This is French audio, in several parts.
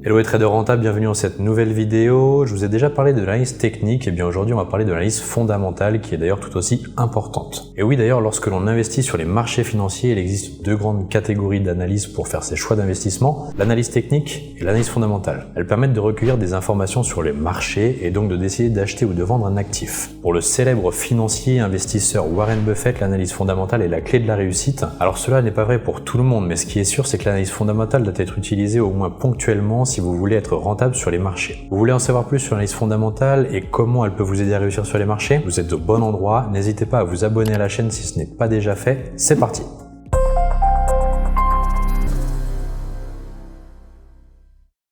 Hello les traders rentables, bienvenue dans cette nouvelle vidéo. Je vous ai déjà parlé de l'analyse technique, et bien aujourd'hui on va parler de l'analyse fondamentale qui est d'ailleurs tout aussi importante. Et oui d'ailleurs, lorsque l'on investit sur les marchés financiers, il existe deux grandes catégories d'analyse pour faire ses choix d'investissement, l'analyse technique et l'analyse fondamentale. Elles permettent de recueillir des informations sur les marchés et donc de décider d'acheter ou de vendre un actif. Pour le célèbre financier et investisseur Warren Buffett, l'analyse fondamentale est la clé de la réussite. Alors cela n'est pas vrai pour tout le monde, mais ce qui est sûr c'est que l'analyse fondamentale doit être utilisée au moins ponctuellement si vous voulez être rentable sur les marchés. Vous voulez en savoir plus sur l'analyse fondamentale et comment elle peut vous aider à réussir sur les marchés? Vous êtes au bon endroit, n'hésitez pas à vous abonner à la chaîne si ce n'est pas déjà fait, c'est parti!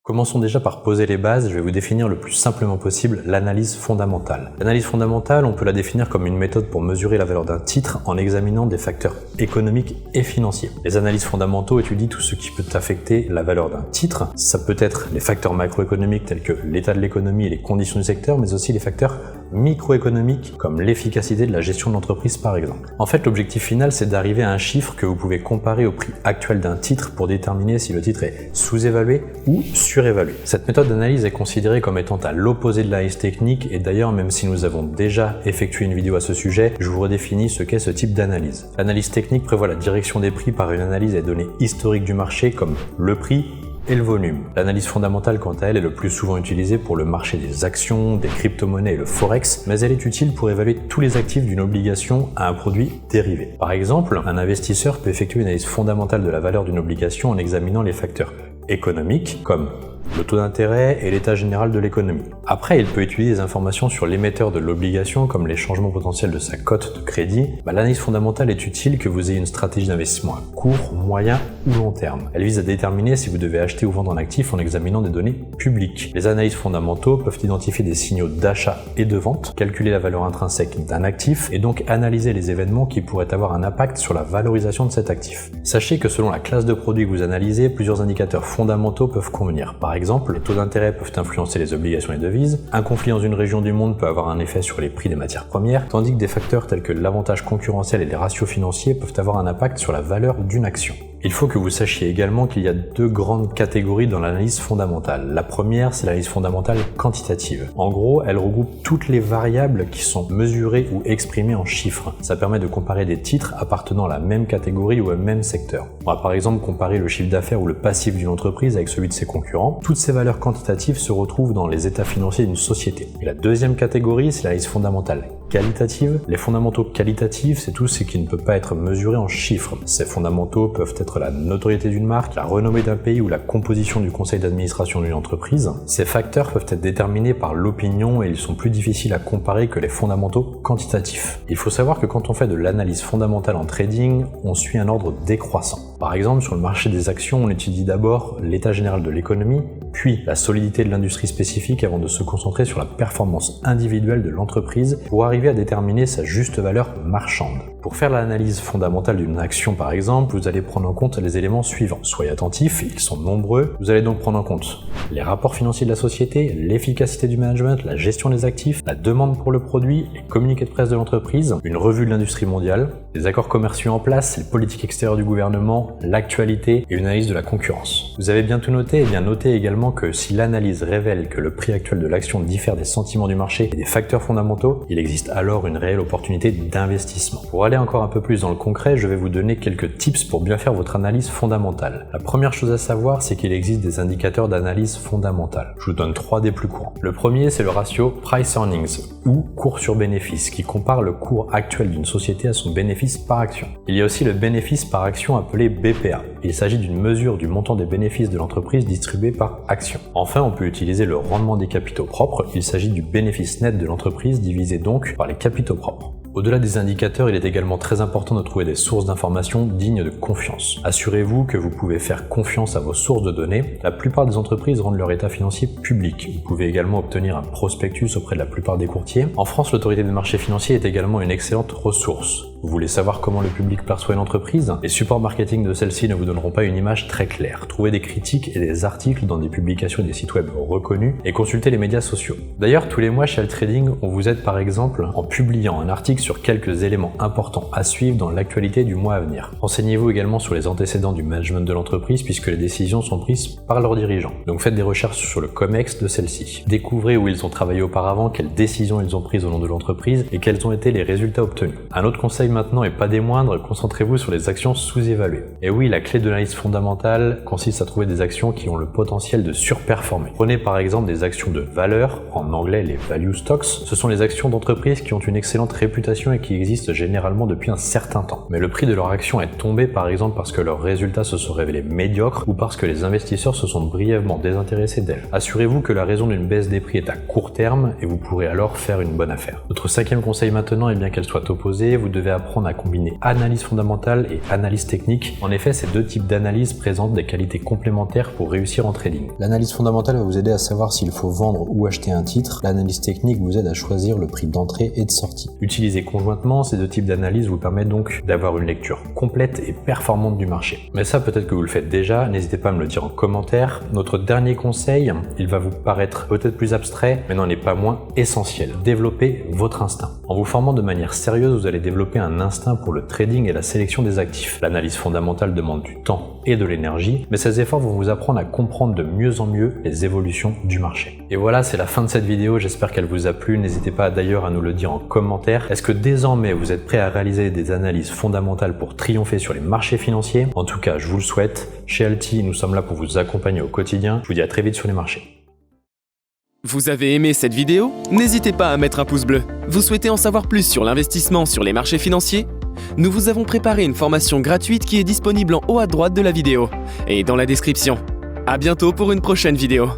Commençons déjà par poser les bases, je vais vous définir le plus simplement possible l'analyse fondamentale. L'analyse fondamentale, on peut la définir comme une méthode pour mesurer la valeur d'un titre en examinant des facteurs économiques et financiers. Les analyses fondamentaux étudient tout ce qui peut affecter la valeur d'un titre. Ça peut être les facteurs macroéconomiques tels que l'état de l'économie et les conditions du secteur, mais aussi les facteurs microéconomiques comme l'efficacité de la gestion de l'entreprise par exemple. En fait, l'objectif final, c'est d'arriver à un chiffre que vous pouvez comparer au prix actuel d'un titre pour déterminer si le titre est sous-évalué ou surévalué. Cette méthode d'analyse est considérée comme étant à l'opposé de l'analyse technique et d'ailleurs, même si nous avons déjà effectué une vidéo à ce sujet, je vous redéfinis ce qu'est ce type d'analyse. L'analyse technique prévoit la direction des prix par une analyse des données historiques du marché comme le prix et le volume. L'analyse fondamentale, quant à elle, est le plus souvent utilisée pour le marché des actions, des crypto-monnaies et le forex, mais elle est utile pour évaluer tous les actifs d'une obligation à un produit dérivé. Par exemple, un investisseur peut effectuer une analyse fondamentale de la valeur d'une obligation en examinant les facteurs économiques comme le taux d'intérêt et l'état général de l'économie. Après, il peut utiliser des informations sur l'émetteur de l'obligation comme les changements potentiels de sa cote de crédit. L'analyse fondamentale est utile que vous ayez une stratégie d'investissement à court, moyen ou long terme. Elle vise à déterminer si vous devez acheter ou vendre un actif en examinant des données publiques. Les analyses fondamentaux peuvent identifier des signaux d'achat et de vente, calculer la valeur intrinsèque d'un actif et donc analyser les événements qui pourraient avoir un impact sur la valorisation de cet actif. Sachez que selon la classe de produit que vous analysez, plusieurs indicateurs fondamentaux peuvent convenir. Par exemple, les taux d'intérêt peuvent influencer les obligations et devises, un conflit dans une région du monde peut avoir un effet sur les prix des matières premières, tandis que des facteurs tels que l'avantage concurrentiel et les ratios financiers peuvent avoir un impact sur la valeur d'une action. Il faut que vous sachiez également qu'il y a deux grandes catégories dans l'analyse fondamentale. La première, c'est l'analyse fondamentale quantitative. En gros, elle regroupe toutes les variables qui sont mesurées ou exprimées en chiffres. Ça permet de comparer des titres appartenant à la même catégorie ou au même secteur. On va par exemple comparer le chiffre d'affaires ou le passif d'une entreprise avec celui de ses concurrents. Toutes ces valeurs quantitatives se retrouvent dans les états financiers d'une société. Et la deuxième catégorie, c'est l'analyse fondamentale qualitative. Les fondamentaux qualitatifs, c'est tout ce qui ne peut pas être mesuré en chiffres. Ces fondamentaux peuvent être la notoriété d'une marque, la renommée d'un pays ou la composition du conseil d'administration d'une entreprise. Ces facteurs peuvent être déterminés par l'opinion et ils sont plus difficiles à comparer que les fondamentaux quantitatifs. Il faut savoir que quand on fait de l'analyse fondamentale en trading, on suit un ordre décroissant. Par exemple, sur le marché des actions, on étudie d'abord l'état général de l'économie, puis la solidité de l'industrie spécifique avant de se concentrer sur la performance individuelle de l'entreprise pour arriver à déterminer sa juste valeur marchande. Pour faire l'analyse fondamentale d'une action par exemple, vous allez prendre en compte les éléments suivants. Soyez attentifs, ils sont nombreux. Vous allez donc prendre en compte les rapports financiers de la société, l'efficacité du management, la gestion des actifs, la demande pour le produit, les communiqués de presse de l'entreprise, une revue de l'industrie mondiale, les accords commerciaux en place, les politiques extérieures du gouvernement, l'actualité et une analyse de la concurrence. Vous avez bien tout noté? Et bien notez également que si l'analyse révèle que le prix actuel de l'action diffère des sentiments du marché et des facteurs fondamentaux, il existe alors une réelle opportunité d'investissement. Pour aller encore un peu plus dans le concret, je vais vous donner quelques tips pour bien faire votre analyse fondamentale. La première chose à savoir, c'est qu'il existe des indicateurs d'analyse fondamentale. Je vous donne 3 des plus courants. Le premier, c'est le ratio Price Earnings, ou cours sur bénéfice, qui compare le cours actuel d'une société à son bénéfice par action. Il y a aussi le bénéfice par action appelé BPA. Il s'agit d'une mesure du montant des bénéfices de l'entreprise distribués par action. Enfin, on peut utiliser le rendement des capitaux propres. Il s'agit du bénéfice net de l'entreprise divisé donc par les capitaux propres. Au-delà des indicateurs, il est également très important de trouver des sources d'informations dignes de confiance. Assurez-vous que vous pouvez faire confiance à vos sources de données. La plupart des entreprises rendent leur état financier public. Vous pouvez également obtenir un prospectus auprès de la plupart des courtiers. En France, l'autorité des marchés financiers est également une excellente ressource. Vous voulez savoir comment le public perçoit une entreprise? Les supports marketing de celle-ci ne vous donneront pas une image très claire. Trouvez des critiques et des articles dans des publications et des sites web reconnus et consultez les médias sociaux. D'ailleurs, tous les mois chez Altrading, on vous aide par exemple en publiant un article sur quelques éléments importants à suivre dans l'actualité du mois à venir. Renseignez-vous également sur les antécédents du management de l'entreprise puisque les décisions sont prises par leurs dirigeants. Donc faites des recherches sur le COMEX de celle-ci. Découvrez où ils ont travaillé auparavant, quelles décisions ils ont prises au nom de l'entreprise et quels ont été les résultats obtenus. Un autre conseil maintenant et pas des moindres, concentrez-vous sur les actions sous-évaluées. Et oui, la clé de l'analyse fondamentale consiste à trouver des actions qui ont le potentiel de surperformer. Prenez par exemple des actions de valeur, en anglais les value stocks. Ce sont les actions d'entreprises qui ont une excellente réputation et qui existent généralement depuis un certain temps. Mais le prix de leur action est tombé par exemple parce que leurs résultats se sont révélés médiocres ou parce que les investisseurs se sont brièvement désintéressés d'elles. Assurez-vous que la raison d'une baisse des prix est à court terme et vous pourrez alors faire une bonne affaire. Notre cinquième conseil maintenant est bien qu'elle soit opposée, vous devez apprendre à combiner analyse fondamentale et analyse technique. En effet, ces deux types d'analyse présentent des qualités complémentaires pour réussir en trading. L'analyse fondamentale va vous aider à savoir s'il faut vendre ou acheter un titre. L'analyse technique vous aide à choisir le prix d'entrée et de sortie. Utilisés conjointement, ces deux types d'analyse vous permettent donc d'avoir une lecture complète et performante du marché. Mais ça, peut-être que vous le faites déjà, n'hésitez pas à me le dire en commentaire. Notre dernier conseil, il va vous paraître peut-être plus abstrait, mais n'en est pas moins essentiel. Développez votre instinct. En vous formant de manière sérieuse, vous allez développer un instinct pour le trading et la sélection des actifs. L'analyse fondamentale demande du temps et de l'énergie, mais ces efforts vont vous apprendre à comprendre de mieux en mieux les évolutions du marché. Et voilà, c'est la fin de cette vidéo, j'espère qu'elle vous a plu. N'hésitez pas d'ailleurs à nous le dire en commentaire. Est-ce que désormais vous êtes prêt à réaliser des analyses fondamentales pour triompher sur les marchés financiers? En tout cas, je vous le souhaite. Chez Alti, nous sommes là pour vous accompagner au quotidien. Je vous dis à très vite sur les marchés. Vous avez aimé cette vidéo? N'hésitez pas à mettre un pouce bleu. Vous souhaitez en savoir plus sur l'investissement sur les marchés financiers? Nous vous avons préparé une formation gratuite qui est disponible en haut à droite de la vidéo et dans la description. À bientôt pour une prochaine vidéo.